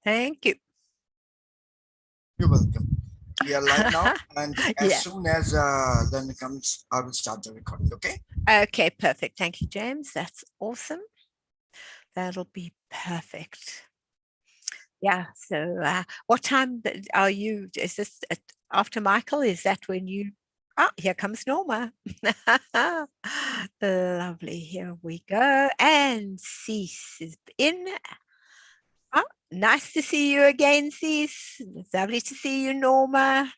Thank you. You're welcome. We are live now, and as Yeah. soon as Len comes, I will start the recording. Okay? Okay, perfect. Thank you, James. That's awesome. That'll be perfect. Yeah. So, what time are you? Is this after Michael? Is that when you? Ah, here comes Norma. Lovely. Here we go. And Cease is in. Ah, nice to see you again, Cease. It's lovely to see you, Norma.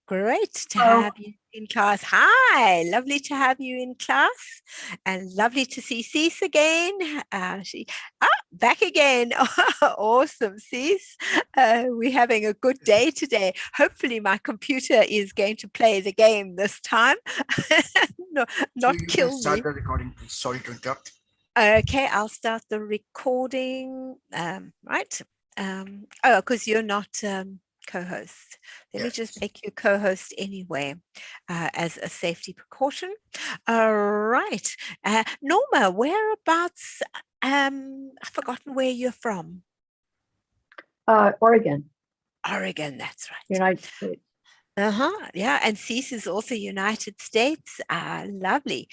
Great to Hello. have you in class. Hi, lovely to have you in class, and lovely to see Cease again. Back again. Awesome, Cease. We're having a good day today. Hopefully, my computer is going to play the game this time, no, So not you can kill start me. the recording, please. Sorry to interrupt. Okay, I'll start the recording. Right. Because you're not co-host. Let me just Yes. make you co-host anyway, as a safety precaution. All right. Norma, whereabouts? I've forgotten where you're from. Oregon, Oregon, that's right. United States. Yeah, and Cease is also United States. Lovely.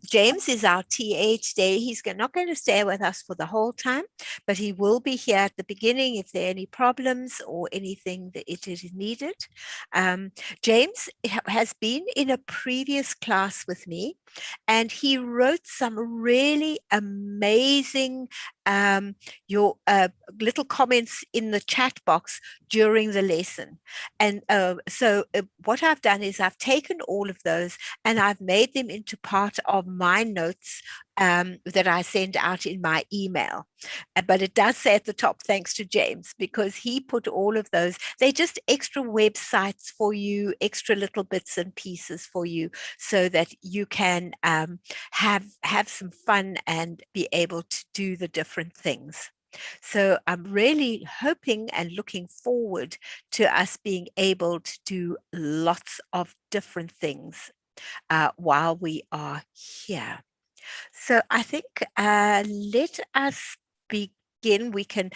James is our TA today. He's not going to stay with us for the whole time, but he will be here at the beginning if there are any problems or anything that it is needed. James has been in a previous class with me, and he wrote some really amazing your little comments in the chat box during the lesson. And so what I've done is I've taken all of those and I've made them into part of my notes that I send out in my email. But it does say at the top, thanks to James, because he put all of those. They're just extra websites for you, extra little bits and pieces for you, so that you can have some fun and be able to do the different things. So I'm really hoping and looking forward to us being able to do lots of different things while we are here. So I think let us begin. We can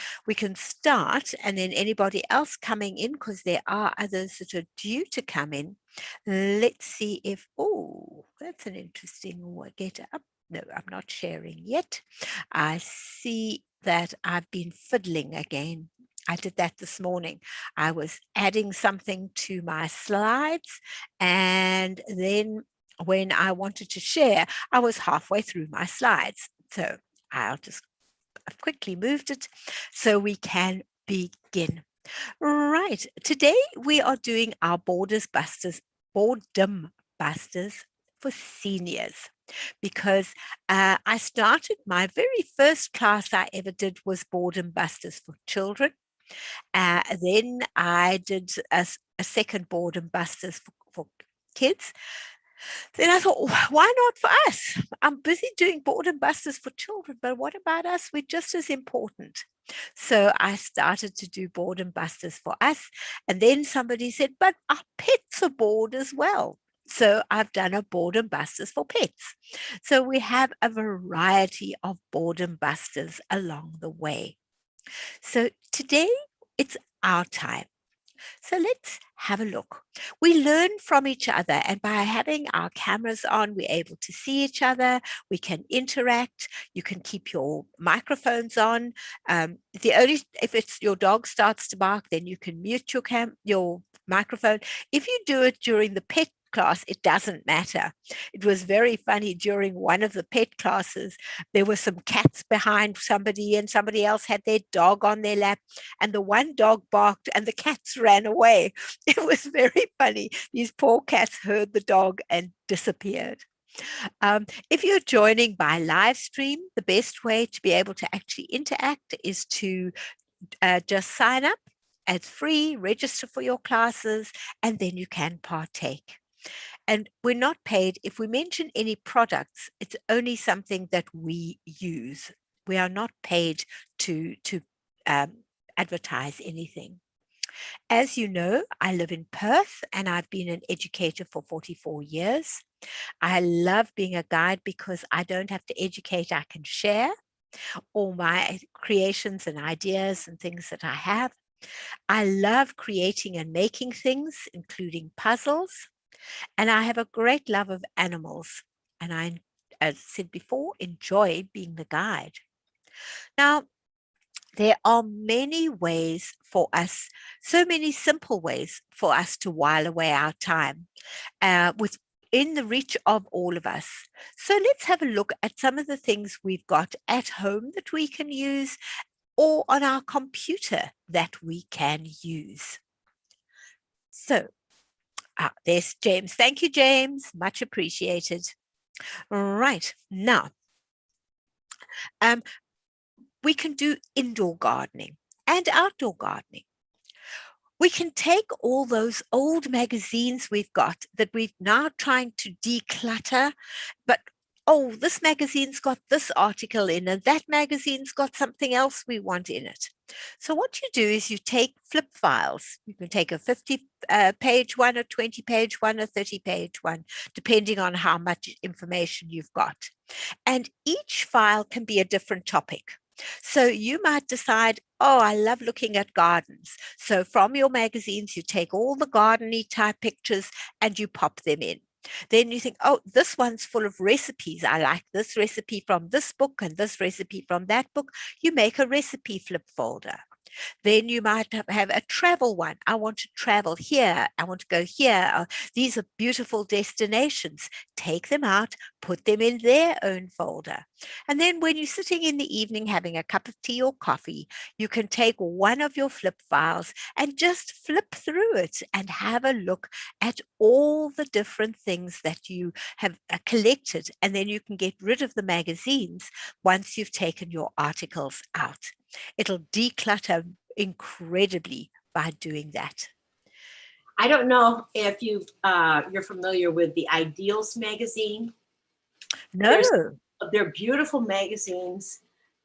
start, and then anybody else coming in, because there are others that are due to come in. Let's see if that's an interesting get up. No, I'm not sharing yet. I see that I've been fiddling again. I did that this morning. I was adding something to my slides, and then when I wanted to share, I was halfway through my slides. So I've quickly moved it so we can begin. Right. Today we are doing our boredom busters for seniors, because I started my very first class I ever did was boredom busters for children. Then I did a second boredom busters for kids. Then I thought, why not for us? I'm busy doing boredom busters for children, but what about us? We're just as important. So I started to do boredom busters for us. And then somebody said, but our pets are bored as well. So I've done a boredom busters for pets. So we have a variety of boredom busters along the way. So today it's our time. So let's have a look. We learn from each other, and by having our cameras on, we're able to see each other. We can interact. You can keep your microphones on. If it's your dog starts to bark, then you can mute your microphone. If you do it during the pet class, it doesn't matter. It was very funny during one of the pet classes. There were some cats behind somebody, and somebody else had their dog on their lap, and the one dog barked and the cats ran away. It was very funny. These poor cats heard the dog and disappeared. If you're joining by live stream, the best way to be able to actually interact is to just sign up. It's free, register for your classes, and then you can partake. And we're not paid. If we mention any products, it's only something that we use. We are not paid to advertise anything. As you know, I live in Perth and I've been an educator for 44 years. I love being a guide because I don't have to educate, I can share. all my creations and ideas and things that I have. I love creating and making things, including puzzles. And I have a great love of animals. And I, as I said before, enjoy being the guide. Now, there are many ways for us, so many simple ways for us to while away our time within the reach of all of us. So let's have a look at some of the things we've got at home that we can use or on our computer that we can use. So there's James. Thank you, James. Much appreciated. Right. Now, we can do indoor gardening and outdoor gardening. We can take all those old magazines we've got that we're now trying to declutter, but oh, this magazine's got this article in and that magazine's got something else we want in it. So what you do is you take flip files. You can take a 50-page one, a 20-page one, a 30-page one, depending on how much information you've got. And each file can be a different topic. So you might decide, oh, I love looking at gardens. So from your magazines, you take all the gardeny type pictures and you pop them in. Then you think, oh, this one's full of recipes. I like this recipe from this book and this recipe from that book. You make a recipe flip folder. Then you might have a travel one. I want to travel here. I want to go here. These are beautiful destinations. Take them out, put them in their own folder. And then when you're sitting in the evening having a cup of tea or coffee, you can take one of your flip files and just flip through it and have a look at all the different things that you have collected. And then you can get rid of the magazines once you've taken your articles out. It'll declutter incredibly by doing that. I don't know if you're familiar with the Ideals magazine. No. They're beautiful magazines,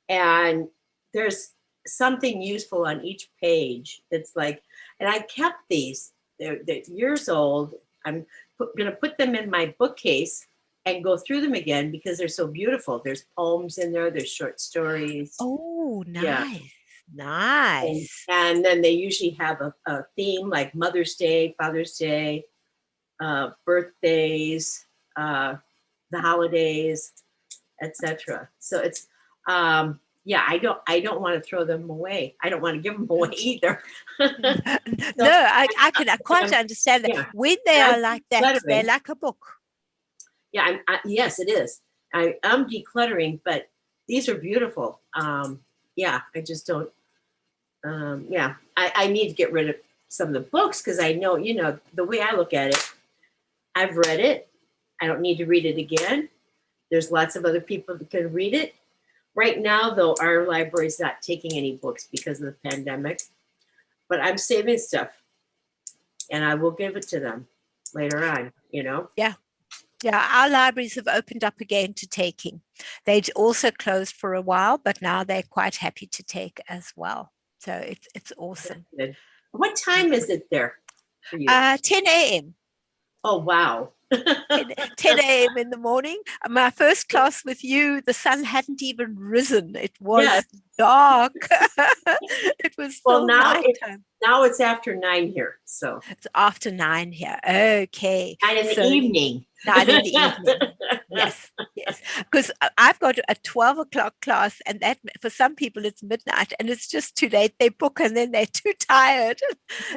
and there's something useful on each page. It's like, and I kept these. They're years old. I'm going to put them in my bookcase and go through them again because they're so beautiful. There's poems in there. There's short stories. Oh, nice. Yeah. Nice. And then they usually have a theme like Mother's Day, Father's Day, birthdays, the holidays, etc. So it's yeah, I don't want to throw them away. I don't want to give them away either. No, I can quite understand that. Yeah. When they are like that, they're like a book. Yeah, yes, it is. I'm decluttering, but these are beautiful. Yeah, I just don't. Yeah, I need to get rid of some of the books because I know, the way I look at it, I've read it. I don't need to read it again. There's lots of other people that can read it. Right now, though, our library's not taking any books because of the pandemic, but I'm saving stuff and I will give it to them later on, Yeah. Yeah, our libraries have opened up again to taking. They'd also closed for a while, but now they're quite happy to take as well. So it's awesome. What time is it there for you? 10 a.m. Oh, wow. 10 a.m. in the morning. My first class with you, the sun hadn't even risen. It was dark. It was still nighttime. Now it's after 9 here. So it's after 9 here. Okay. And in the evening. 9 in the evening. Yes. Because I've got a 12 o'clock class, and that for some people it's midnight, and it's just too late. They book and then they're too tired.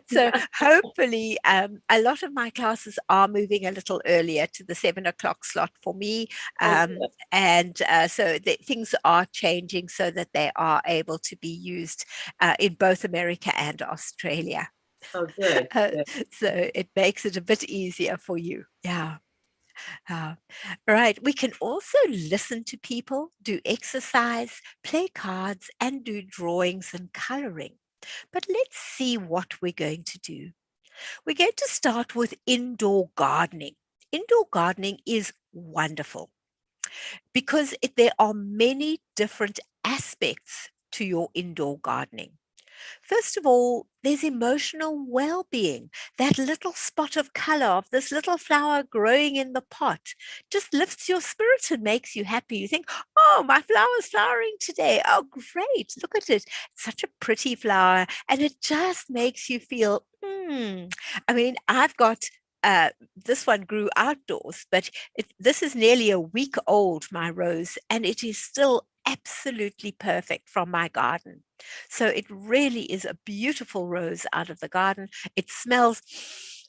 So hopefully a lot of my classes are moving a little earlier to the 7 o'clock slot for me. And so things are changing so that they are able to be used in both America and Australia. Oh, good. So it makes it a bit easier for you. Yeah. Right. We can also listen to people, do exercise, play cards, and do drawings and coloring. But let's see what we're going to do. We're going to start with indoor gardening. Indoor gardening is wonderful because there are many different aspects to your indoor gardening. First of all, there's emotional well-being. That little spot of color of this little flower growing in the pot just lifts your spirit and makes you happy. You think, oh, my flower's flowering today. Oh, great. Look at it. It's such a pretty flower. And it just makes you feel, I mean, I've got this one grew outdoors, but this is nearly a week old, my rose, and it is still absolutely perfect from my garden. So it really is a beautiful rose out of the garden. It smells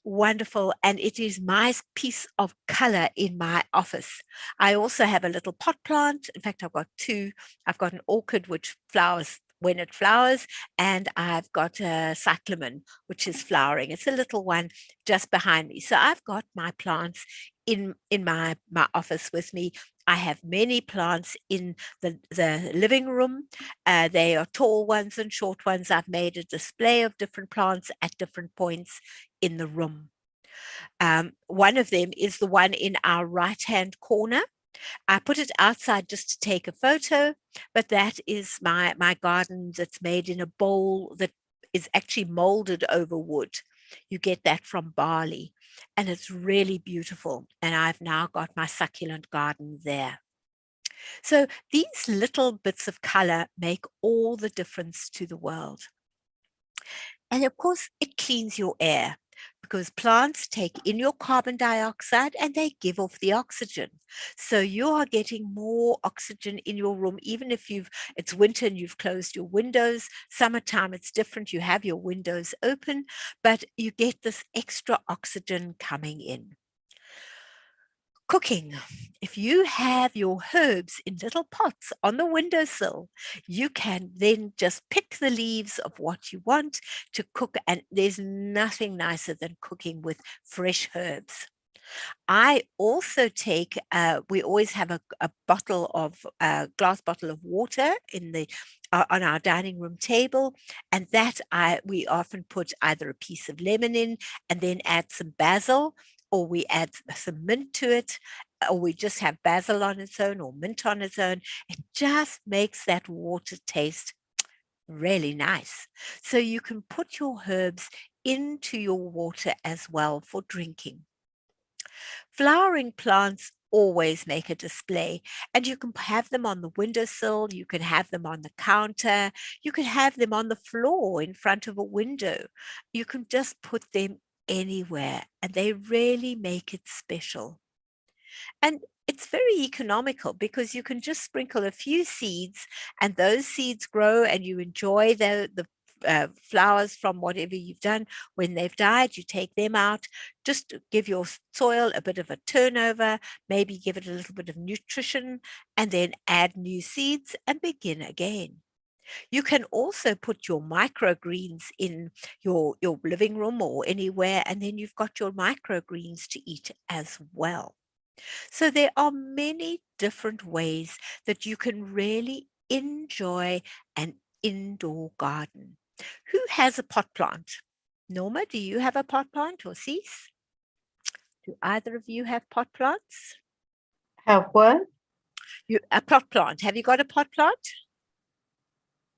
wonderful, and it is my piece of color in my office. I also have a little pot plant. In fact, I've got two. I've got an orchid which flowers when it flowers, and I've got a cyclamen which is flowering. It's a little one just behind me. So I've got my plants in my office with me. I have many plants in the living room. They are tall ones and short ones. I've made a display of different plants at different points in the room. One of them is the one in our right-hand corner. I put it outside just to take a photo, but that is my garden that's made in a bowl that is actually molded over wood. You get that from Bali, and it's really beautiful. And I've now got my succulent garden there. So these little bits of color make all the difference to the world. And of course, it cleans your air because plants take in your carbon dioxide and they give off the oxygen. So you are getting more oxygen in your room, even if it's winter and you've closed your windows. Summertime, it's different. You have your windows open, but you get this extra oxygen coming in. Cooking. If you have your herbs in little pots on the windowsill, you can then just pick the leaves of what you want to cook, and there's nothing nicer than cooking with fresh herbs. I also take, we always have a bottle of, glass bottle of water on our dining room table. And that we often put either a piece of lemon in and then add some basil, or we add some mint to it, or we just have basil on its own or mint on its own. It just makes that water taste really nice. So you can put your herbs into your water as well for drinking. Flowering plants always make a display, and you can have them on the windowsill, you can have them on the counter, you can have them on the floor in front of a window. You can just put them anywhere, and they really make it special. And it's very economical because you can just sprinkle a few seeds and those seeds grow, and you enjoy the flowers from whatever you've done. When they've died, you take them out, just to give your soil a bit of a turnover, maybe give it a little bit of nutrition, and then add new seeds and begin again. You can also put your microgreens in your living room or anywhere, and then you've got your microgreens to eat as well. So there are many different ways that you can really enjoy an indoor garden. Who has a pot plant? Norma, do you have a pot plant, or Cease? Do either of you have pot plants? Have what? A pot plant. Have you got a pot plant?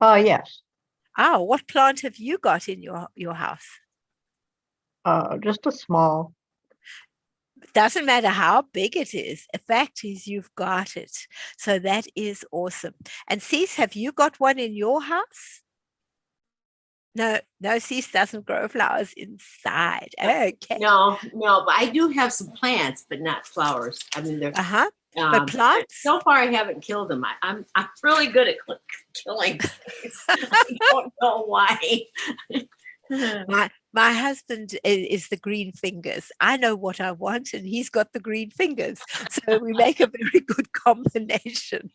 Yes. Oh, what plant have you got in your house? Just a small. Doesn't matter how big it is. The fact is you've got it. So that is awesome. And Cease, have you got one in your house? No, Cease doesn't grow flowers inside. Okay. No, but I do have some plants, but not flowers. I mean, they're But plants? So far, I haven't killed them. I'm really good at killing things. I don't know why. My husband is the green fingers. I know what I want, and he's got the green fingers. So we make a very good combination.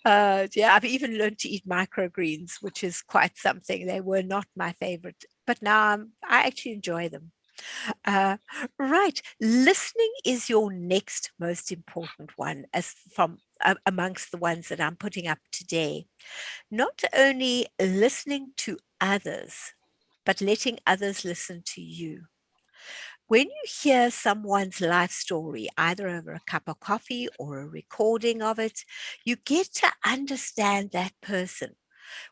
Yeah, I've even learned to eat microgreens, which is quite something. They were not my favorite, but now I actually enjoy them. Right, listening is your next most important one, as from amongst the ones that I'm putting up today. Not only listening to others, but letting others listen to you. When you hear someone's life story, either over a cup of coffee or a recording of it, you get to understand that person.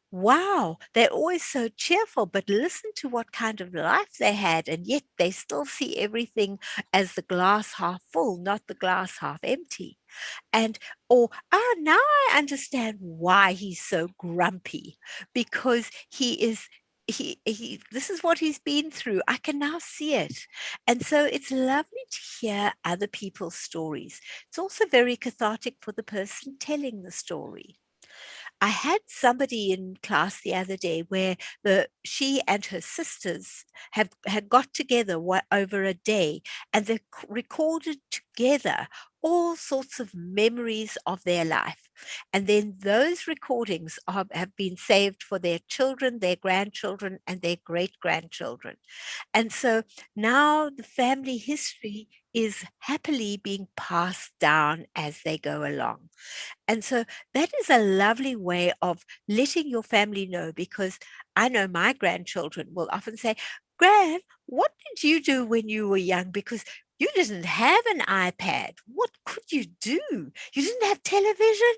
Wow, they're always so cheerful, but listen to what kind of life they had, and yet they still see everything as the glass half full, not the glass half empty. And or now I understand why he's so grumpy, because he this is what he's been through. I can now see it. And so it's lovely to hear other people's stories. It's also very cathartic for the person telling the story. I had somebody in class the other day where she and her sisters had got together over a day, and they recorded together all sorts of memories of their life. And then those recordings have been saved for their children, their grandchildren, and their great grandchildren. And so now the family history is happily being passed down as they go along. And so that is a lovely way of letting your family know, because I know my grandchildren will often say, Gran, what did you do when you were young? Because you didn't have an iPad. What could you do? You didn't have television?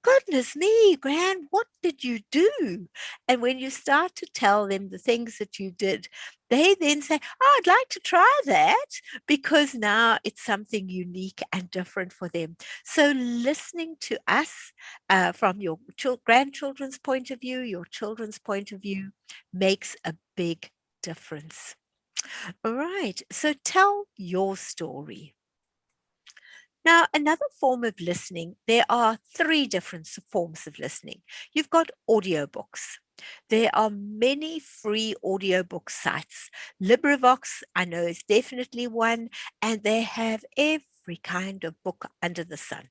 Goodness me, Gran, what did you do? And when you start to tell them the things that you did, they then say, oh, I'd like to try that, because now it's something unique and different for them. So listening to us from your grandchildren's point of view, your children's point of view, makes a big difference. All right, so tell your story. Now, another form of listening, there are three different forms of listening. You've got audiobooks. There are many free audiobook sites. LibriVox, I know, is definitely one, and they have every kind of book under the sun.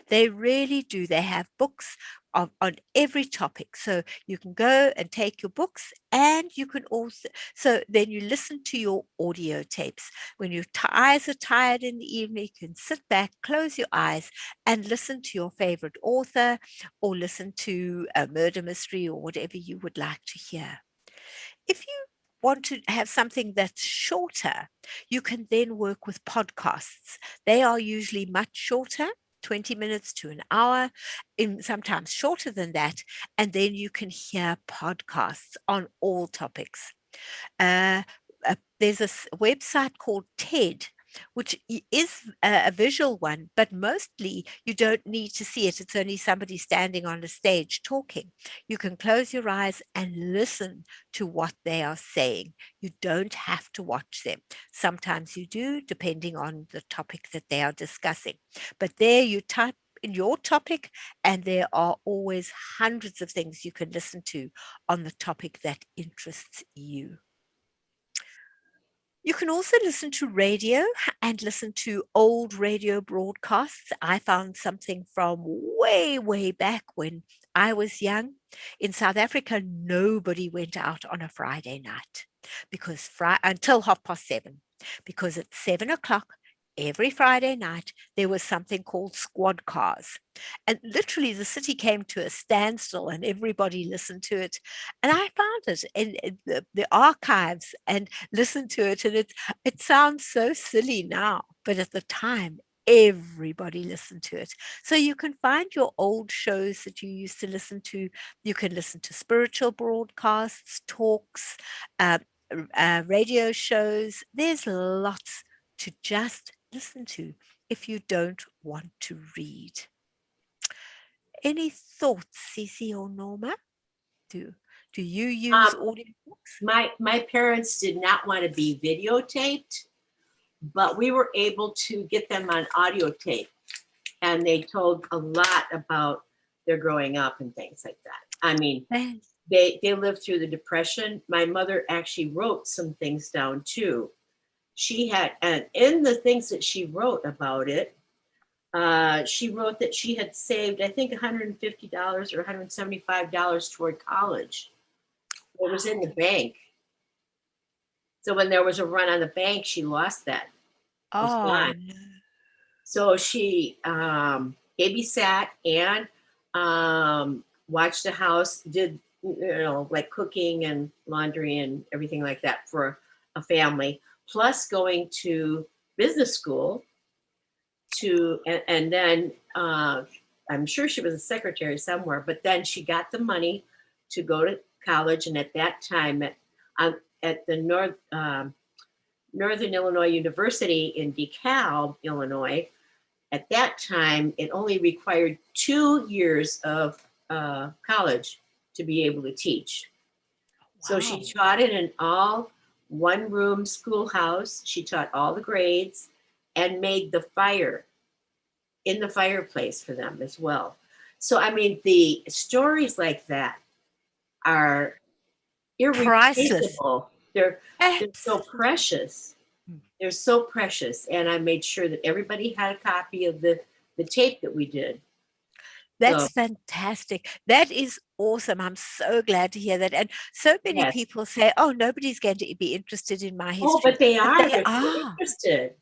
They really do. They have books on every topic. So you can go and take your books, and you can also, so then you listen to your audio tapes. When your eyes are tired in the evening, you can sit back, close your eyes, and listen to your favorite author, or listen to a murder mystery, or whatever you would like to hear. If you want to have something that's shorter, you can then work with podcasts. They are usually much shorter, 20 minutes to an hour, sometimes shorter than that. And then you can hear podcasts on all topics. Uh, there's a website called TED, which is a visual one, but mostly you don't need to see it. It's only somebody standing on a stage talking. You can close your eyes and listen to what they are saying. You don't have to watch them. Sometimes you do, depending on the topic that they are discussing. But there you type in your topic, and there are always hundreds of things you can listen to on the topic that interests you. You can also listen to radio and listen to old radio broadcasts. I found something from way, way back when I was young. In South Africa, nobody went out on a Friday night because until 7:30, because at 7 o'clock every Friday night, there was something called squad cars. And literally the city came to a standstill and everybody listened to it. And I found it in the archives and listened to it. And it sounds so silly now, but at the time, everybody listened to it. So you can find your old shows that you used to listen to. You can listen to spiritual broadcasts, talks, uh, radio shows. There's lots to just listen to if you don't want to read. Any thoughts, Cece or Norma? Do you use audiobooks? My parents did not want to be videotaped, but we were able to get them on audio tape, and they told a lot about their growing up and things like that. I mean, they lived through the Depression. My mother actually wrote some things down too. She had, and in the things that she wrote about it, she wrote that she had saved, I think, $150 or $175 toward college. It was in the bank. So when there was a run on the bank, she lost that. It was Oh, gone. no. So she babysat and watched the house, did like cooking and laundry and everything like that for a family, plus going to business school and then I'm sure she was a secretary somewhere, but then she got the money to go to college. And at that time, at the Northern Illinois University in DeKalb, Illinois, at that time, it only required 2 years of college to be able to teach. So she Wow. taught in an all one room schoolhouse. She taught all the grades and made the fire in the fireplace for them as well. So, I mean, the stories like that are Priceless. irreplaceable. They're so Absolutely. precious. They're so precious. And I made sure that everybody had a copy of the tape that we did. So, That's fantastic. That is awesome. I'm so glad to hear that. And so many yes. people say, oh, nobody's going to be interested in my Oh, history. but they But are. they They're so are interested.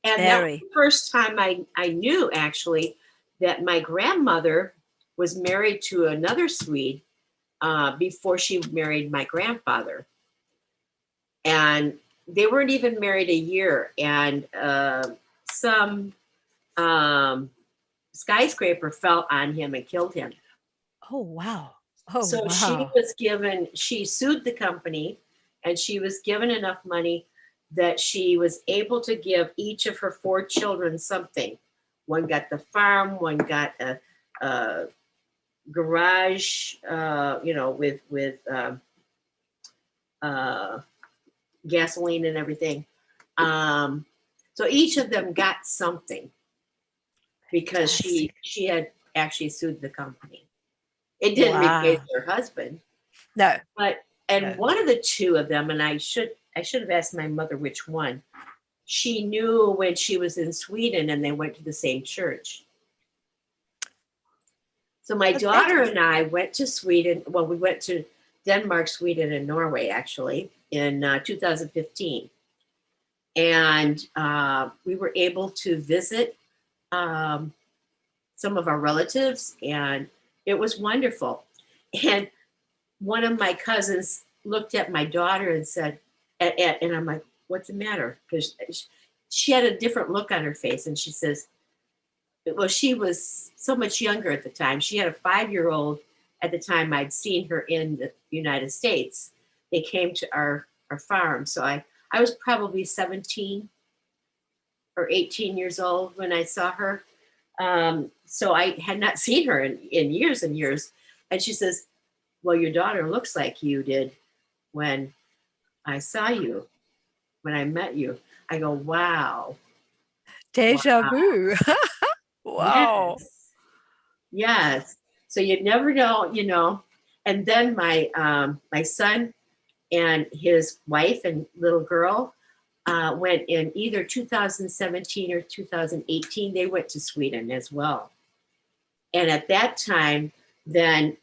And that was very. the first time I knew actually that my grandmother was married to another Swede before she married my grandfather. And they weren't even married a year. And some skyscraper fell on him and killed him. Oh, wow. Oh, So wow. she sued the company and she was given enough money that she was able to give each of her 4 children something. One got the farm, one got a garage, with gasoline and everything. So each of them got something because Fantastic. she had actually sued the company. It didn't replace Wow. her husband, No, but no. one of the 2 of them, and I should have asked my mother which one. She knew when she was in Sweden, and they went to the same church. So my Oh, that daughter is and I went to Sweden. Well, we went to Denmark, Sweden, and Norway actually in 2015, and we were able to visit some of our relatives, and it was wonderful. And one of my cousins looked at my daughter and said, and I'm like, what's the matter? Because she had a different look on her face. And she says, well, she was so much younger at the time. She had a 5-year-old at the time I'd seen her in the United States. They came to our farm. So I was probably 17 or 18 years old when I saw her. So I had not seen her in years and years. And she says, well, your daughter looks like you did when I saw you, when I met you. I go, wow. deja Wow. vu. Wow. Yes. Yes. So you never know. And then my son and his wife and little girl went in either 2017 or 2018. They went to Sweden as well. And at that time, then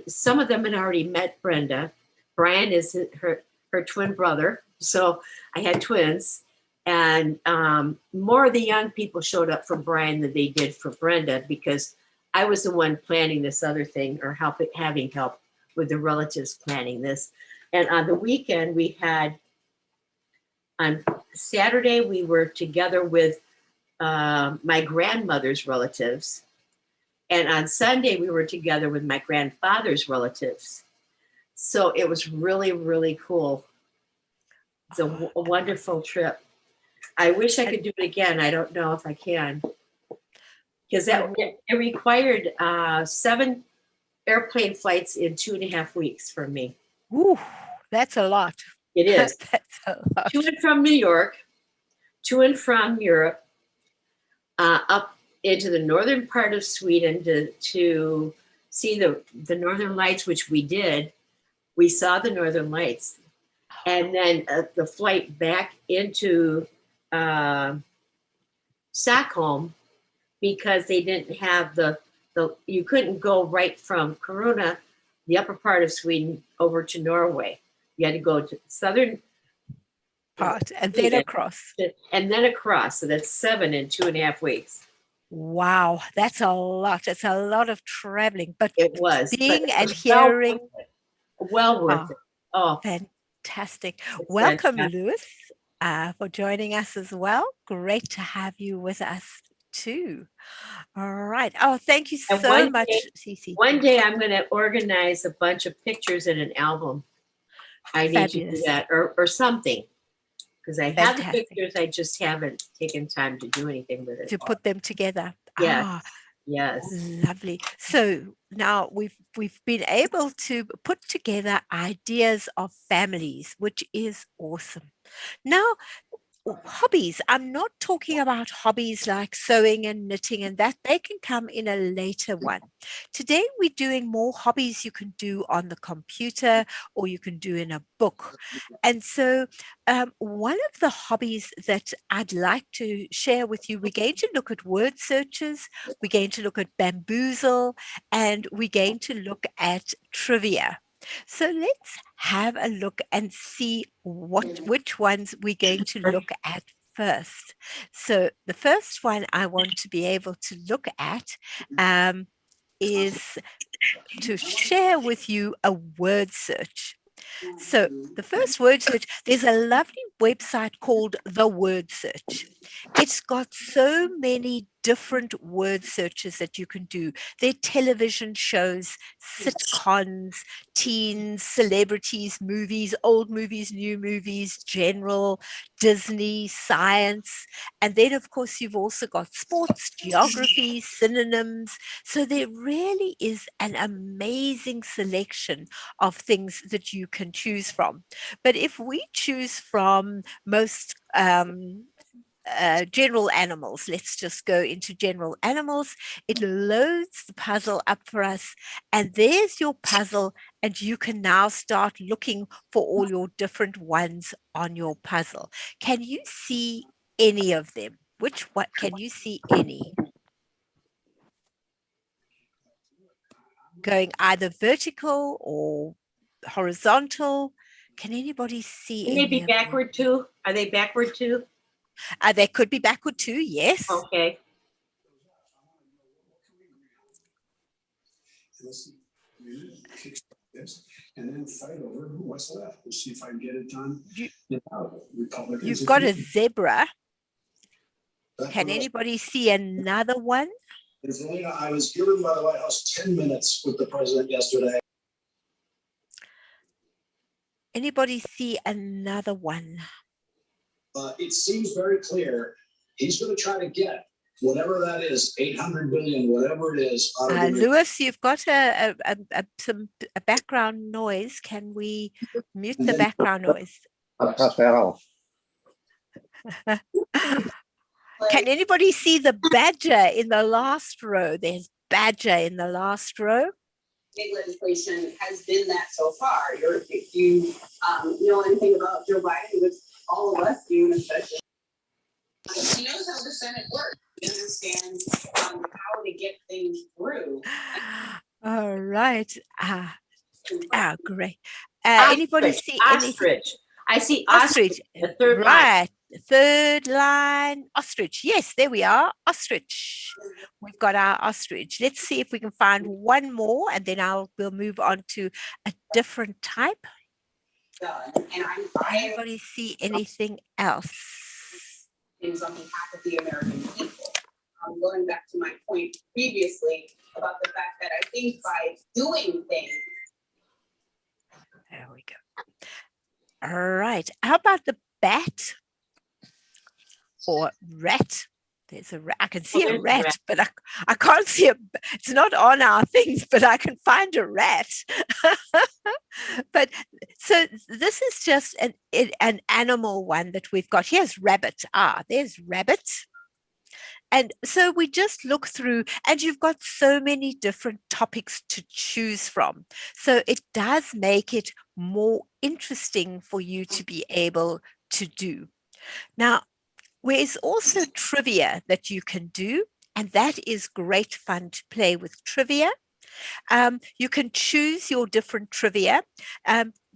some of them had already met Brenda. Brian is her twin brother. So I had twins. And more of the young people showed up for Brian than they did for Brenda because I was the one planning this other thing or having help with the relatives planning this. And on the weekend, on Saturday, we were together with my grandmother's relatives. And on Sunday, we were together with my grandfather's relatives. So it was really, really cool. It's a wonderful trip. I wish I could do it again. I don't know if I can. Because it required 7 airplane flights in 2.5 weeks for me. Ooh, that's a lot. It is. That's a lot. To and from New York, to and from Europe, up into the northern part of Sweden to see the Northern Lights, which we did. We saw the Northern Lights. And then the flight back into Stockholm because they didn't have you couldn't go right from Corona, the upper part of Sweden, over to Norway. You had to go to southern Part and then Sweden, across. and then across. So that's 7 in 2.5 weeks. Wow, that's a lot. It's a lot of traveling, but It was. seeing But it and was well worth hearing. it. Well worth it. Oh, Fantastic. it's Welcome, fantastic. Lewis, for joining us as well. Great to have you with us too. All right. Oh, thank you And so much, Cece. One day I'm going to organize a bunch of pictures in an album. I need to do Fabulous. that or something. Because I have the Fantastic. pictures, I just haven't taken time to do anything with it. To put them together. Yes. Ah, Yes. lovely. So now we've been able to put together ideas of families, which is awesome. Now, hobbies. I'm not talking about hobbies like sewing and knitting and that. They can come in a later one. Today, we're doing more hobbies you can do on the computer or you can do in a book. And so, one of the hobbies that I'd like to share with you, we're going to look at word searches, we're going to look at Bamboozle, and we're going to look at trivia. So let's have a look and see which ones we're going to look at first. So the first one I want to be able to look at is to share with you a word search. So the first word search, there's a lovely website called The Word Search. It's got so many different word searches that you can do. There are television shows, sitcoms, teens, celebrities, movies, old movies, new movies, general, Disney, science. And then, of course, you've also got sports, geography, synonyms. So there really is an amazing selection of things that you can choose from. But if we choose from most general animals, let's just go into general animals. It loads the puzzle up for us, and there's your puzzle, and you can now start looking for all your different ones on your puzzle. Can you see any of them? Which one can you see any? Going either vertical or horizontal. Can anybody see Can they any be of them? backward too? Are they backward too? They could be backward too, yes. Okay. And then fight over what's left. We'll see if I can get it done. You've got a zebra. Can anybody see another one? I was given by the White House 10 minutes with the president yesterday. Anybody see another one? It seems very clear he's going to try to get whatever that is, 800 billion, whatever it is. Lewis, you've got a background noise. Can we mute the background noise? Can anybody see the badger in the last row? There's badger in the last row. Big legislation has been that so far. If you know anything about Joe Biden, which all of us do, especially, he knows how the Senate works. He understands how to get things through. All right. Great. Anybody see anything? Ostrich. I see Ostrich. The third line. Right. The third line. Ostrich. Yes, there we are. Ostrich. We've got our ostrich. Let's see if we can find one more, and then we'll move on to a different type. Anybody see anything else? Things on behalf of the American people. Going back to my point previously about the fact that I think by doing things. There we go. All right. How about the bat or rat? There's a rat. I can see a rat, but I can't see it's not on our things, but I can find a rat. But so this is just an animal one that we've got. Here's rabbit. There's rabbit. And so we just look through, and you've got so many different topics to choose from. So it does make it more interesting for you to be able to do. Now, there's also trivia that you can do, and that is great fun to play with trivia. You can choose your different trivia.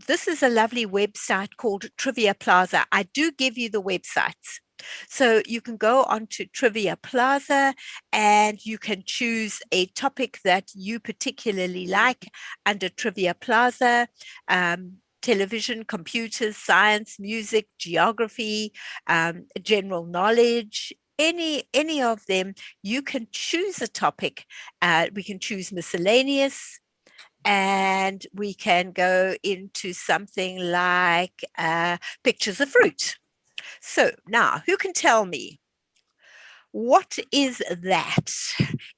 This is a lovely website called Trivia Plaza. I do give you the websites. So you can go onto Trivia Plaza and you can choose a topic that you particularly like under Trivia Plaza. Television, computers, science, music, geography, general knowledge, any of them. You can choose a topic. We can choose miscellaneous, and we can go into something like pictures of fruit. So now, who can tell me, what is that?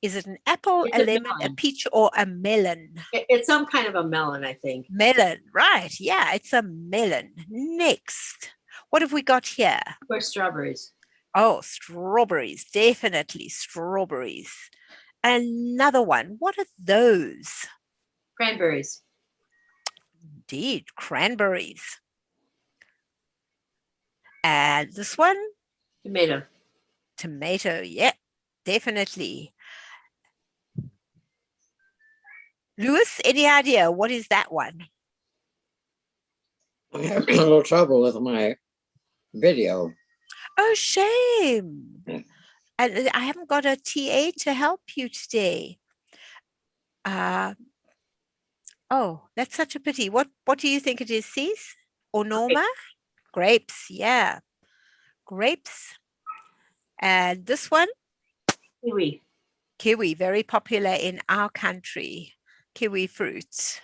Is it an apple, It's a a lemon, a melon. peach, or a melon? It's some kind of a melon, I think. Melon, right. Yeah, it's a melon. Next, what have we got here? Or strawberries. Oh, strawberries, definitely strawberries. Another one. What are those? Cranberries. Indeed, cranberries. And this one? Tomato. Tomato. Yeah, definitely. Lewis, any idea? What is that one? I'm having a little trouble with my video. Oh, shame. Yeah. And I haven't got a TA to help you today. Oh, that's such a pity. What do you think it is, Cease? Or Norma? Grapes, yeah. Grapes. And this one? Kiwi. Kiwi, very popular in our country. Kiwi fruit.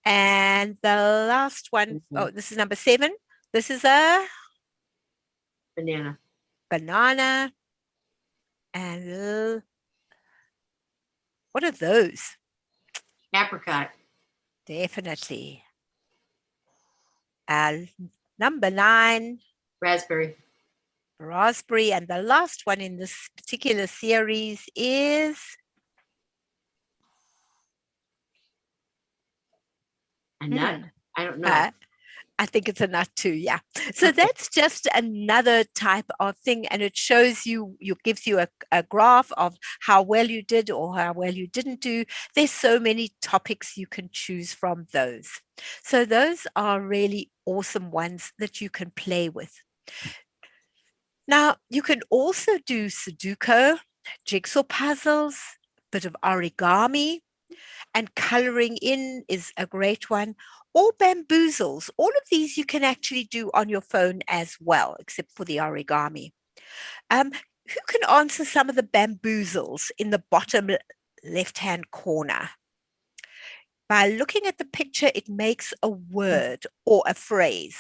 And the last one, oh, this is number 7. This is a Banana. banana. And what are those? Apricot. Definitely. Number 9, Raspberry. raspberry. And the last one in this particular series is A nut. I don't know. I think it's a nut too, yeah. So Okay. that's just another type of thing, and it shows you, gives you a graph of how well you did or how well you didn't do. There's so many topics you can choose from those. So those are really awesome ones that you can play with. Now, you can also do Sudoku, jigsaw puzzles, bit of origami, and coloring in is a great one, or bamboozles. All of these you can actually do on your phone as well, except for the origami. Who can answer some of the bamboozles in the bottom left-hand corner? By looking at the picture, it makes a word or a phrase.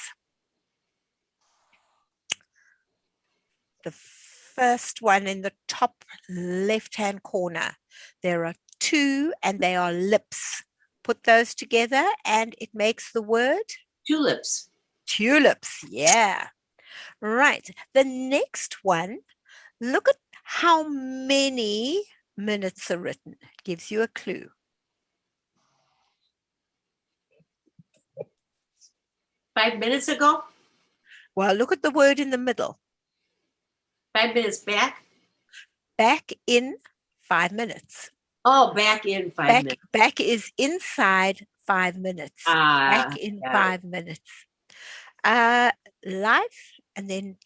The first one in the top left-hand corner, there are 2 and they are lips. Put those together and it makes the word Tulips. tulips. Yeah. Right. The next one, look at how many minutes are written. It gives you a clue. Five minutes ago. Well, look at the word in the middle. 5 minutes back. Back in 5 minutes. Oh, back in 5 minutes. Back is inside 5 minutes. Back in got it. 5 minutes. Life, and then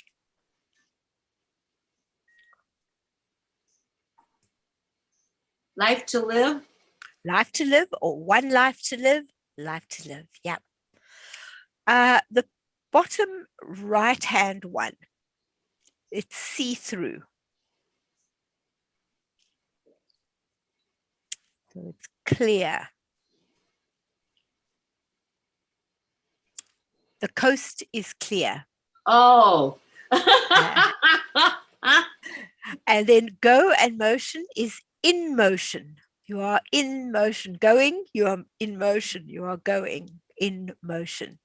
Life to live. life to live, or one life to live, life to live. Yeah. The bottom right hand one, it's see-through. So it's clear. The coast is clear. Oh. And then go and motion is in motion. You are in motion. Going, you are in motion. You are going in motion.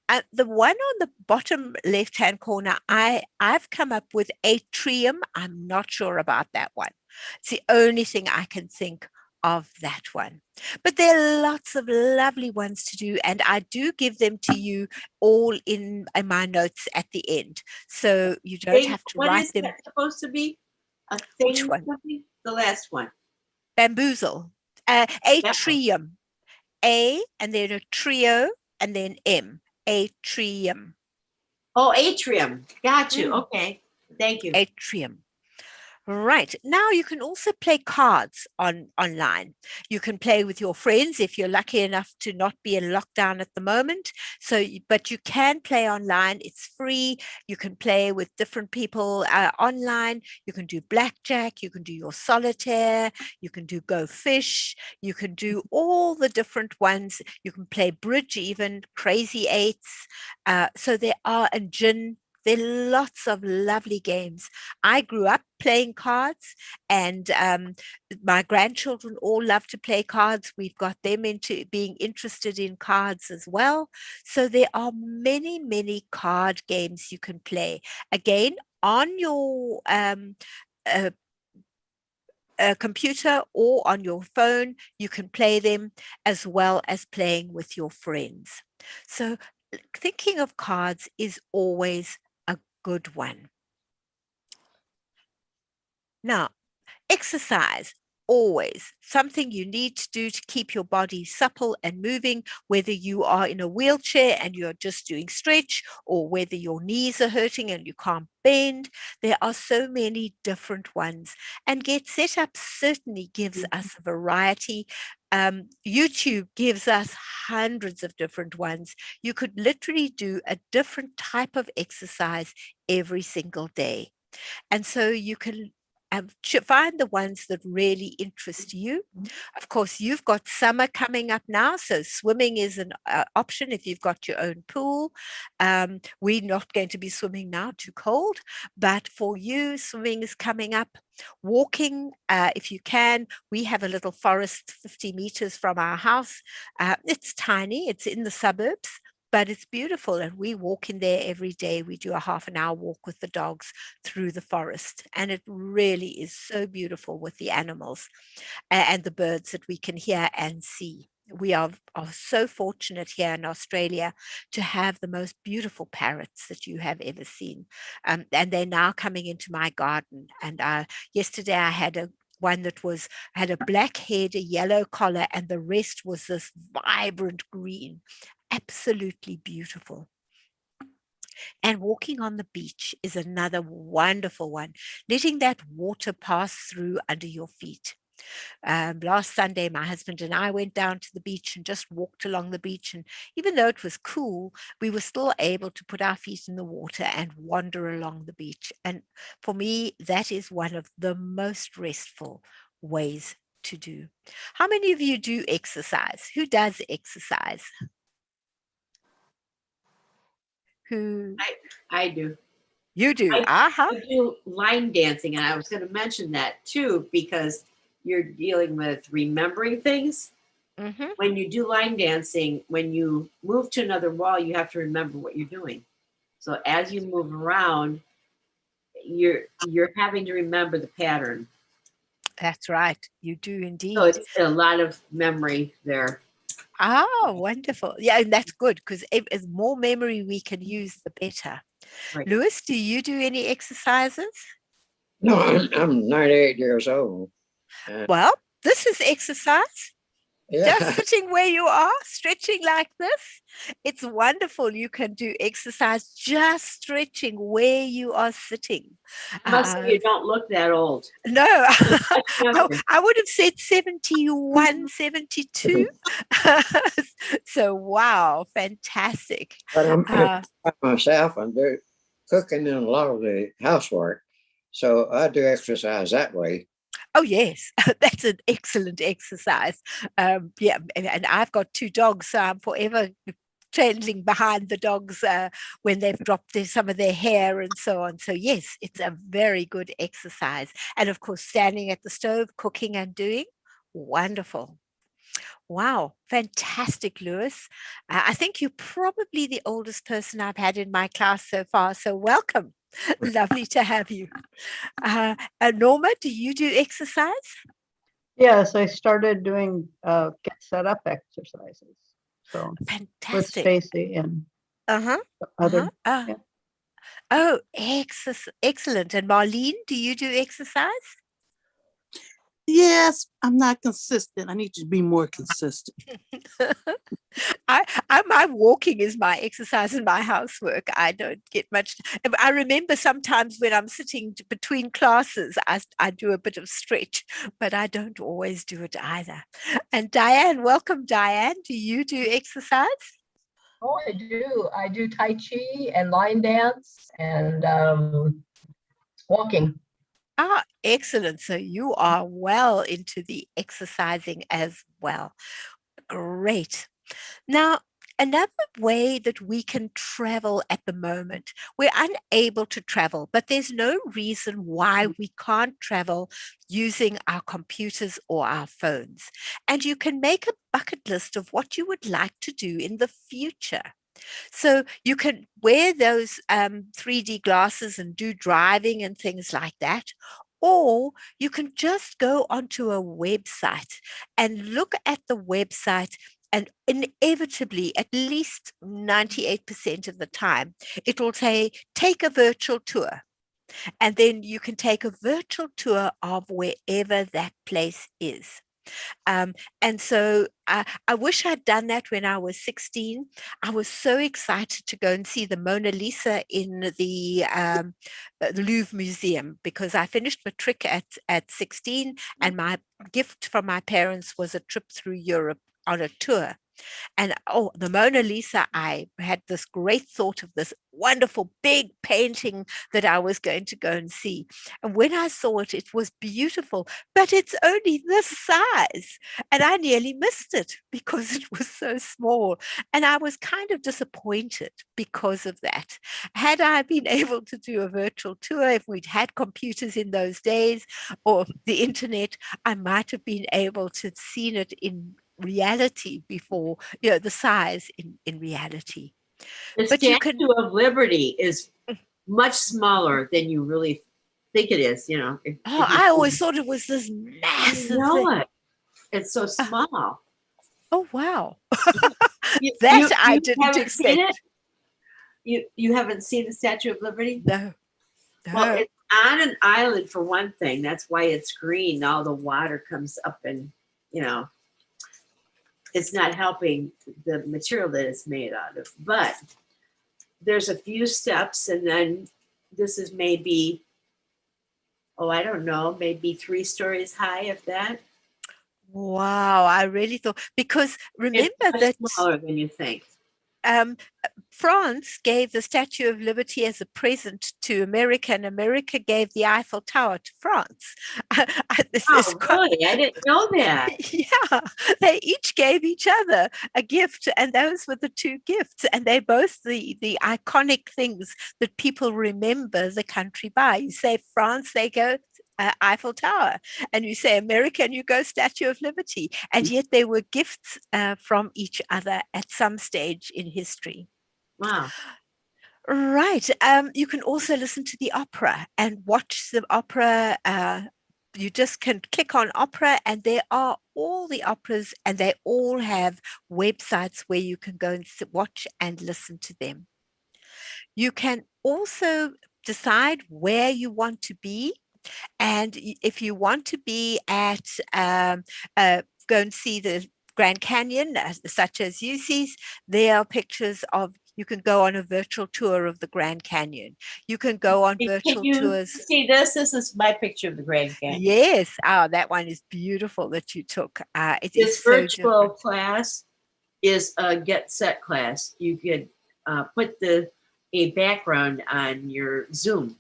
And the one on the bottom left-hand corner, I've come up with atrium. I'm not sure about that one. It's the only thing I can think of that one. But there are lots of lovely ones to do, and I do give them to you all in my notes at the end. So you don't have to What write is them. that supposed to be? A thing? Which one? Something? The last one. Bamboozle. Atrium. A, and then a trio, and then M. Atrium. Oh, atrium. Got you. Okay. Thank you. Atrium. Right. Now you can also play cards online. You can play with your friends if you're lucky enough to not be in lockdown at the moment. But you can play online. It's free. You can play with different people online. You can do blackjack. You can do your solitaire. You can do go fish. You can do all the different ones. You can play bridge, even crazy eights. So there are, and gin. There are lots of lovely games. I grew up playing cards, and my grandchildren all love to play cards. We've got them into being interested in cards as well. So there are many, many card games you can play. Again, on your uh, computer or on your phone, you can play them as well as playing with your friends. So thinking of cards is always a good one. Now, exercise, always something you need to do to keep your body supple and moving, whether you are in a wheelchair and you're just doing stretch, or whether your knees are hurting and you can't bend. There are so many different ones. And Get Set Up certainly gives us a variety. YouTube gives us hundreds of different ones. You could literally do a different type of exercise every single day. And so you can find the ones that really interest you. Of course, you've got summer coming up now, so swimming is an option if you've got your own pool. We're not going to be swimming now, too cold, but for you, swimming is coming up. Walking, if you can. We have a little forest 50 meters from our house. It's tiny, it's in the suburbs, but it's beautiful, and we walk in there every day. We do a half an hour walk with the dogs through the forest, and it really is so beautiful with the animals and the birds that we can hear and see. We are so fortunate here in Australia to have the most beautiful parrots that you have ever seen. And they're now coming into my garden. And yesterday I had one that had a black head, a yellow collar, and the rest was this vibrant green. Absolutely beautiful. And walking on the beach is another wonderful one, letting that water pass through under your feet. Last Sunday, my husband and I went down to the beach and just walked along the beach. And even though it was cool, we were still able to put our feet in the water and wander along the beach. And for me, that is one of the most restful ways to do. How many of you do exercise? Who does exercise? Who? I do. You do? I do line dancing, and I was going to mention that too, because you're dealing with remembering things. Mm-hmm. When you do line dancing, when you move to another wall, you have to remember what you're doing. So as you move around, you're having to remember the pattern. That's right. You do indeed. So it's a lot of memory there. Oh, wonderful. Yeah, and that's good, because as more memory we can use, the better. Right. Lewis, do you do any exercises? No, I'm 98 years old. Well, this is exercise. Yeah. Just sitting where you are, stretching like this. It's wonderful. You can do exercise just stretching where you are sitting. I must say you don't look that old. No, I would have said 71, 72. So, wow, fantastic. But I'm by myself and do cooking and a lot of the housework. So I do exercise that way. Oh, yes, that's an excellent exercise. Yeah, and I've got 2 dogs, so I'm forever trailing behind the dogs when they've dropped some of their hair and so on. So yes, it's a very good exercise. And of course, standing at the stove, cooking and doing, wonderful. Wow, fantastic, Lewis. I think you're probably the oldest person I've had in my class so far, so welcome. Lovely to have you. Norma, do you do exercise? Yes, I started doing Get Set Up exercises. So with Fantastic. Stacy and other. Yeah. Oh, excellent. And Marlene, do you do exercise? Yes, I'm not consistent. I need to be more consistent. My walking is my exercise and my housework. I don't get much. I remember sometimes when I'm sitting between classes, I do a bit of stretch, but I don't always do it either. And Diane, welcome, Diane. Do you do exercise? Oh, I do. I do Tai Chi and line dance and walking. Ah, excellent. So you are well into the exercising as well. Great. Now, another way that we can travel at the moment, we're unable to travel, but there's no reason why we can't travel using our computers or our phones. And you can make a bucket list of what you would like to do in the future. So you can wear those 3D glasses and do driving and things like that. Or you can just go onto a website and look at the website, and inevitably, at least 98% of the time, it will say, take a virtual tour. And then you can take a virtual tour of wherever that place is. And so I wish I'd done that when I was 16. I was so excited to go and see the Mona Lisa in the Louvre Museum, because I finished matric at 16, and my gift from my parents was a trip through Europe on a tour. And oh, the Mona Lisa, I had this great thought of this wonderful big painting that I was going to go and see. And when I saw it, it was beautiful, but it's only this size. And I nearly missed it because it was so small. And I was kind of disappointed because of that. Had I been able to do a virtual tour, if we'd had computers in those days or the internet, I might have been able to have seen it in reality before, the size in reality. The But you Statue can, of Liberty is much smaller than you really think it is. I always thought it was this you massive know thing. it. It's so small. Oh, wow. You, That you, I you didn't haven't seen it? expect. You haven't seen the Statue of Liberty? No, Well, no. it's on an island for one thing. That's why it's green. All the water comes up and, it's not helping the material that it's made out of. But there's a few steps, and then this is maybe, I don't know, maybe 3 stories high, if that. Wow, I really thought, because remember It's much that smaller than you think. um, France gave the Statue of Liberty as a present to America, and America gave the Eiffel Tower to France. Oh, really? I didn't know that. Yeah, they each gave each other a gift, and those were the 2 gifts, and they're both the iconic things that people remember the country by. You say France, they go Eiffel Tower, and you say America, and you go Statue of Liberty, and yet they were gifts from each other at some stage in history. Wow. Right. You can also listen to the opera and watch the opera. You just can click on opera, and there are all the operas, and they all have websites where you can go and watch and listen to them. You can also decide where you want to be. And if you want to be at, go and see the Grand Canyon, such as UC's, there are pictures of, you can go on a virtual tour of the Grand Canyon. You can go on Can virtual you tours. see this? This is my picture of the Grand Canyon. Yes. Oh, that one is beautiful that you took. It This is so virtual different. class is a get set class. You could put a background on your Zoom,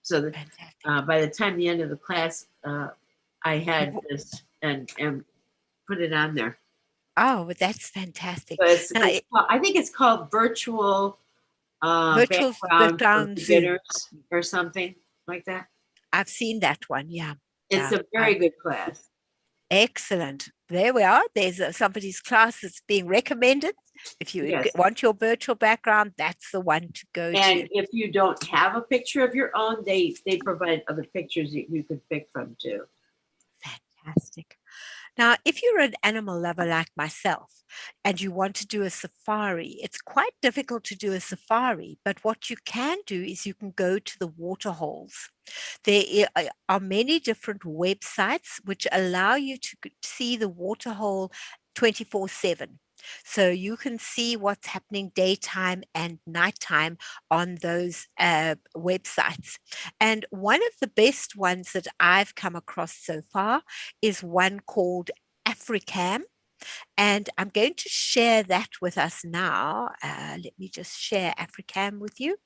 so that Fantastic. by the time the end of the class, I had this and put it on there. Oh, well, that's fantastic. So Now, I think it's called virtual virtual background for background Zoom. beginners or something like that. I've seen that one. Yeah. It's Yeah, a very good class. excellent. There we are. There's somebody's class that's being recommended. If you Yes. want your virtual background, that's the one to go And to. if you don't have a picture of your own, they provide other pictures that you could pick from too. Fantastic. Now, if you're an animal lover like myself and you want to do a safari, it's quite difficult to do a safari, but what you can do is you can go to the waterholes. There are many different websites which allow you to see the waterhole 24/7. So you can see what's happening daytime and nighttime on those websites. And one of the best ones that I've come across so far is one called Africam. And I'm going to share that with us now. Let me just share Africam with you.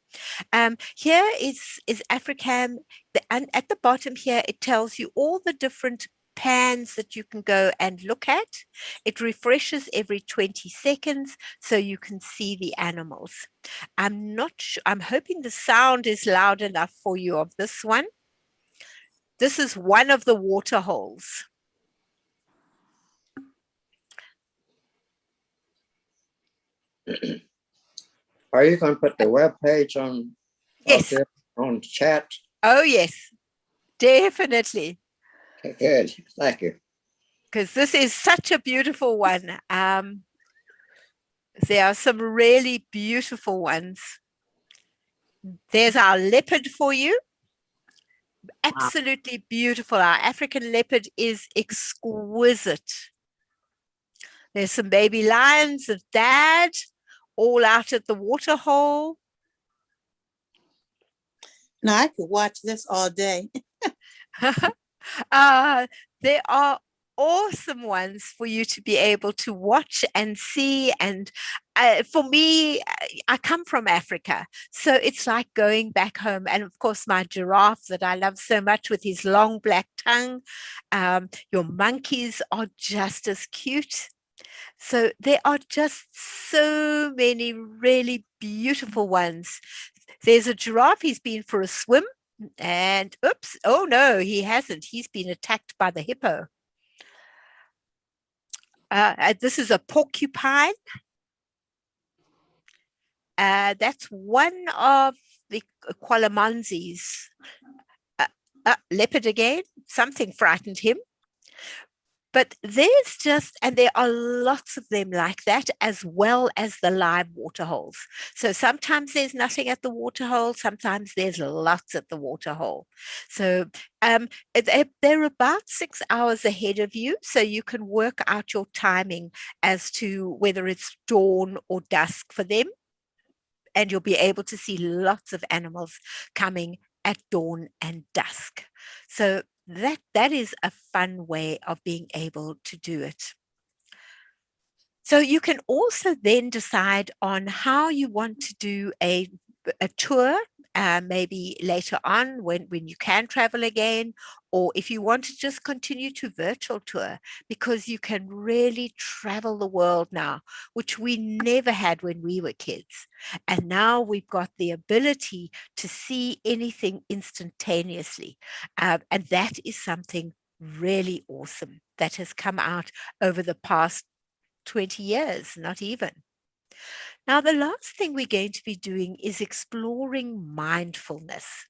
Here is Africam, and at the bottom here, it tells you all the different pans that you can go and look at. It refreshes every 20 seconds so you can see the animals. I'm not sure, I'm hoping the sound is loud enough for you of this one. This is one of the water holes. Are you going to put the web page on? Yes. On chat? Oh, yes, definitely. Okay, good. Thank you. Because this is such a beautiful one. There are some really beautiful ones. There's our leopard for you. Absolutely beautiful. Our African leopard is exquisite. There's some baby lions of dad, all out at the water hole. Now I could watch this all day. There are awesome ones for you to be able to watch and see. And for me, I come from Africa, so it's like going back home. And of course, my giraffe that I love so much with his long black tongue. Your monkeys are just as cute. So there are just so many really beautiful ones. There's a giraffe, he's been for a swim. And oops, oh no, he hasn't. He's been attacked by the hippo. This is a porcupine. That's one of the Qualamanzis. Leopard again, something frightened him. But there's just, and there are lots of them like that, as well as the live water holes. So sometimes there's nothing at the water hole, sometimes there's lots at the water hole. So they're about 6 hours ahead of you, so you can work out your timing as to whether it's dawn or dusk for them. And you'll be able to see lots of animals coming at dawn and dusk. So that is a fun way of being able to do it. So you can also then decide on how you want to do a tour, maybe later on when you can travel again, or if you want to just continue to virtual tour, because you can really travel the world now, which we never had when we were kids. And now we've got the ability to see anything instantaneously. And that is something really awesome that has come out over the past 20 years, not even. Now, the last thing we're going to be doing is exploring mindfulness.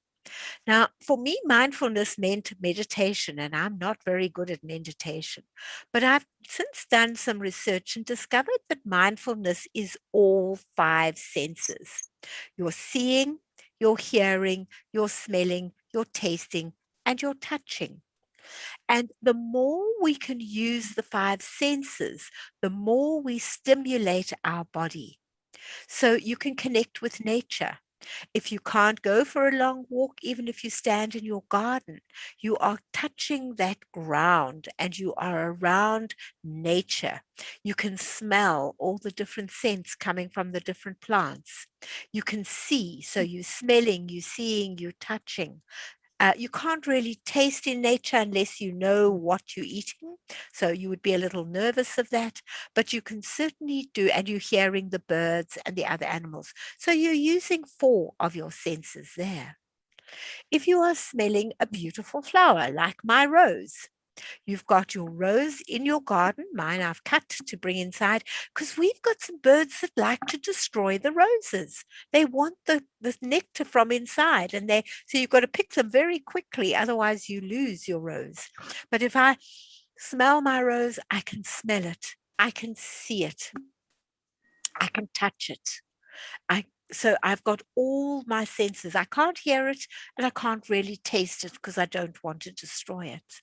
Now, for me, mindfulness meant meditation, and I'm not very good at meditation. But I've since done some research and discovered that mindfulness is all 5 senses. You're seeing, you're hearing, you're smelling, you're tasting, and you're touching. And the more we can use the 5 senses, the more we stimulate our body. So you can connect with nature. If you can't go for a long walk, even if you stand in your garden, you are touching that ground and you are around nature. You can smell all the different scents coming from the different plants. You can see, so you're smelling, you're seeing, you're touching. You can't really taste in nature unless you know what you're eating. So you would be a little nervous of that, but you can certainly do, and you're hearing the birds and the other animals. So you're using 4 of your senses there. If you are smelling a beautiful flower, like my rose, you've got your rose in your garden. Mine I've cut to bring inside because we've got some birds that like to destroy the roses. They want the nectar from inside, and so you've got to pick them very quickly, otherwise you lose your rose. But if I smell my rose, I can smell it, I can see it, I can touch it. So I've got all my senses. I can't hear it and I can't really taste it because I don't want to destroy it.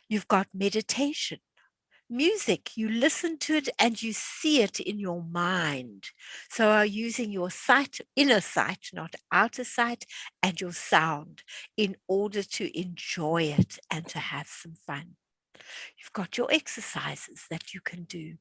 You've got meditation. Music, you listen to it and you see it in your mind. So are using your sight, inner sight, not outer sight, and your sound in order to enjoy it and to have some fun. You've got your exercises that you can do.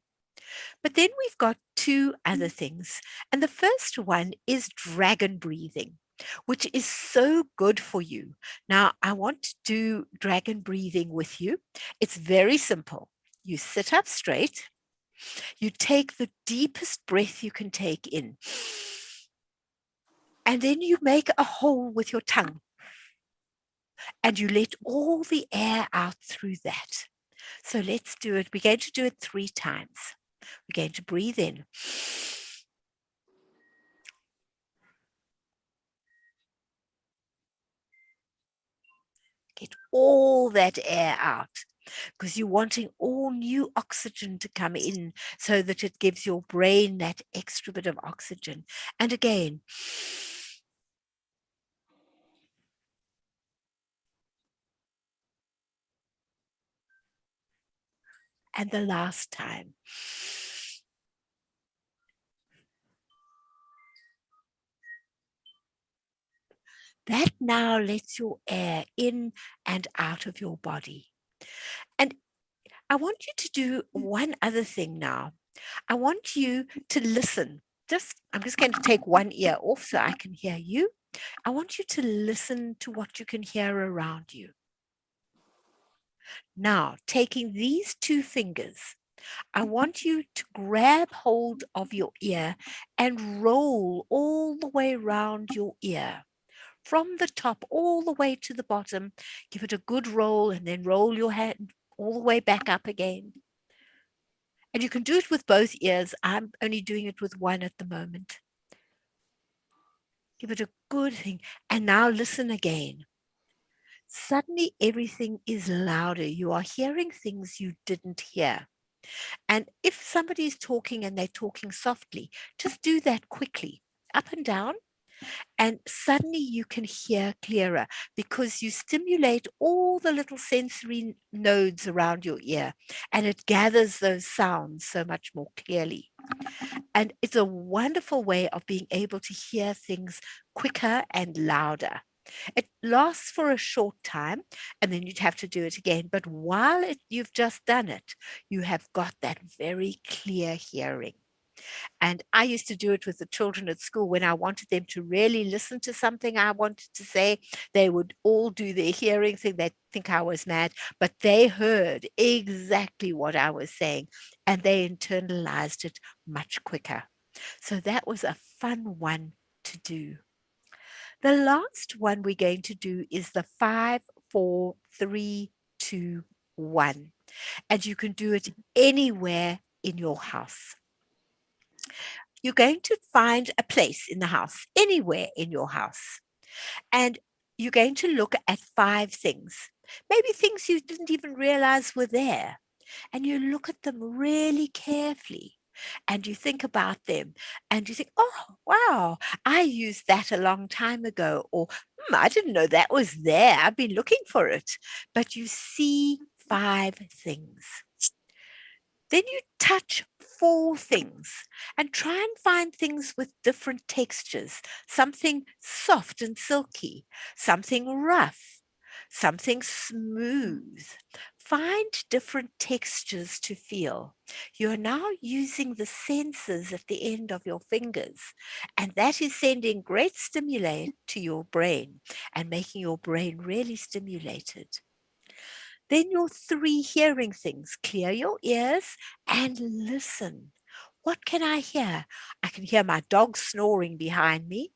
But then we've got two other things. And the first one is dragon breathing, which is so good for you. Now, I want to do dragon breathing with you. It's very simple. You sit up straight. You take the deepest breath you can take in. And then you make a hole with your tongue. And you let all the air out through that. So let's do it. We're going to do it 3 times. We're going to breathe in. Get all that air out because you're wanting all new oxygen to come in so that it gives your brain that extra bit of oxygen. And again, and the last time. That now lets your air in and out of your body. And I want you to do one other thing now. I want you to listen. I'm just going to take one ear off so I can hear you. I want you to listen to what you can hear around you. Now, taking these 2 fingers, I want you to grab hold of your ear and roll all the way around your ear. From the top all the way to the bottom, give it a good roll and then roll your hand all the way back up again. And you can do it with both ears. I'm only doing it with one at the moment. Give it a good thing. And now listen again. Suddenly everything is louder. You are hearing things you didn't hear. And if somebody's talking and they're talking softly, just do that quickly, up and down. And suddenly you can hear clearer because you stimulate all the little sensory nodes around your ear and it gathers those sounds so much more clearly. And it's a wonderful way of being able to hear things quicker and louder. It lasts for a short time and then you'd have to do it again. But while you've just done it, you have got that very clear hearing. And I used to do it with the children at school when I wanted them to really listen to something I wanted to say. They would all do their hearing thing. They'd think I was mad, but they heard exactly what I was saying and they internalized it much quicker. So that was a fun one to do. The last one we're going to do is the 5, 4, 3, 2, 1. And you can do it anywhere in your house. You're going to find a place in the house, anywhere in your house. And you're going to look at 5 things, maybe things you didn't even realize were there. And you look at them really carefully. And you think about them and you think, oh, wow, I used that a long time ago. Or I didn't know that was there. I've been looking for it. But you see 5 things. Then you touch 4 things and try and find things with different textures, something soft and silky, something rough, something smooth. Find different textures to feel. You're now using the senses at the end of your fingers, and that is sending great stimulation to your brain and making your brain really stimulated. Then your 3 hearing things. Clear your ears and listen. What can I hear? I can hear my dog snoring behind me.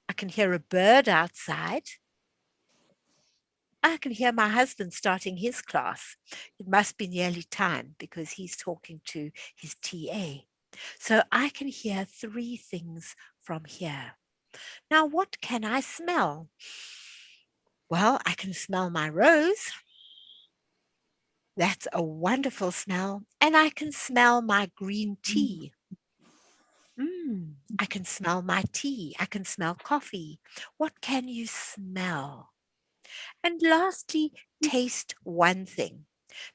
I can hear a bird outside. I can hear my husband starting his class. It must be nearly time because he's talking to his TA. So I can hear 3 things from here. Now, what can I smell? Well, I can smell my rose. That's a wonderful smell. And I can smell my green tea. I can smell my tea. I can smell coffee. What can you smell? And lastly, taste one thing.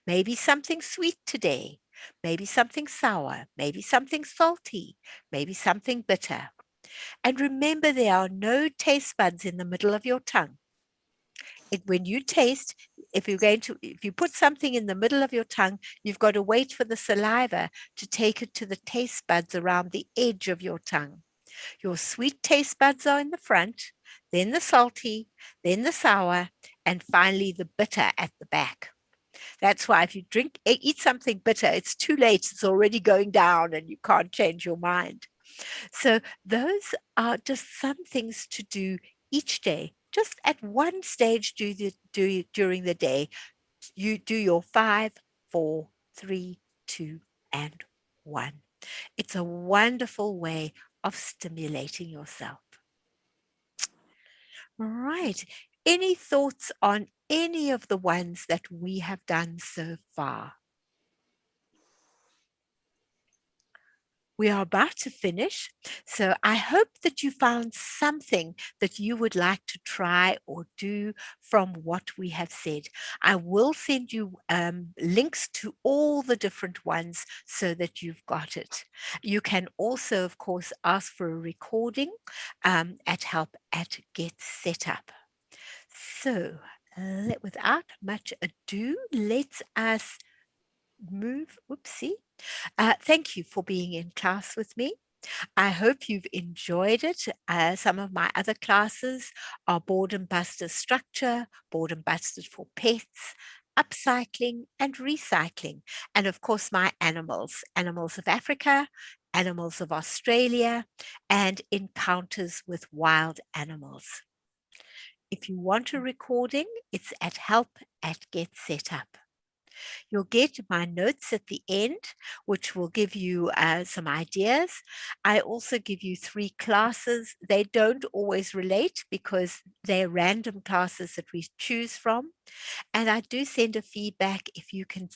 Maybe something sweet today, maybe something sour, maybe something salty, maybe something bitter. And remember, there are no taste buds in the middle of your tongue. When you taste, if you put something in the middle of your tongue, you've got to wait for the saliva to take it to the taste buds around the edge of your tongue. Your sweet taste buds are in the front, then the salty, then the sour, and finally the bitter at the back. That's why if you eat something bitter, it's too late. It's already going down and you can't change your mind. So those are just some things to do each day. Just at one stage during the day, you do your 5, 4, 3, 2, and 1. It's a wonderful way of stimulating yourself. Right. Any thoughts on any of the ones that we have done so far? We are about to finish, so I hope that you found something that you would like to try or do from what we have said. I will send you links to all the different ones so that you've got it. You can also, of course, ask for a recording at help at Get Set Up. So without much ado, let us move. Oopsie. Thank you for being in class with me. I hope you've enjoyed it. Some of my other classes are Boredom Buster Structure, Boredom Busted for Pets, Upcycling and Recycling. And of course, my animals of Africa, Animals of Australia, and Encounters with Wild Animals. If you want a recording, it's at help at Get Set Up. You'll get my notes at the end, which will give you some ideas. I also give you 3 classes. They don't always relate because they're random classes that we choose from. And I do send a feedback if you can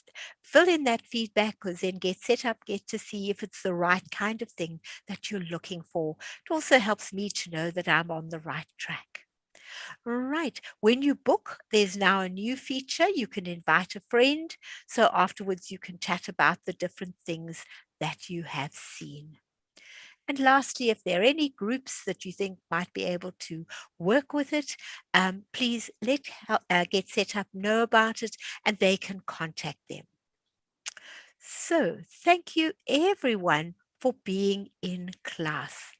fill in that feedback, because then Get Set Up get to see if it's the right kind of thing that you're looking for. It also helps me to know that I'm on the right track. Right. When you book, there's now a new feature. You can invite a friend. So afterwards, you can chat about the different things that you have seen. And lastly, if there are any groups that you think might be able to work with it, please let Get Set Up know about it and they can contact them. So thank you, everyone, for being in class.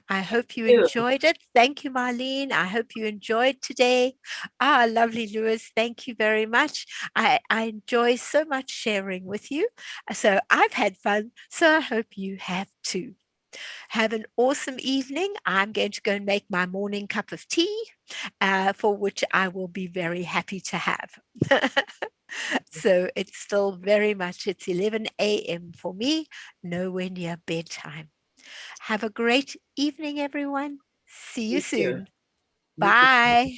I hope you enjoyed it. Thank you, Marlene. I hope you enjoyed today. Lovely, Lewis. Thank you very much. I enjoy so much sharing with you. So I've had fun. So I hope you have too. Have an awesome evening. I'm going to go and make my morning cup of tea, for which I will be very happy to have. So it's still very much, it's 11 a.m. for me, nowhere near bedtime. Have a great evening, everyone. See you soon. Bye.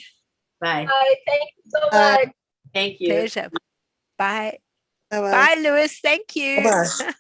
Bye. Bye. Thank you so much. Thank you. Pleasure. Bye. Bye-bye. Bye, Lewis. Thank you. Bye-bye.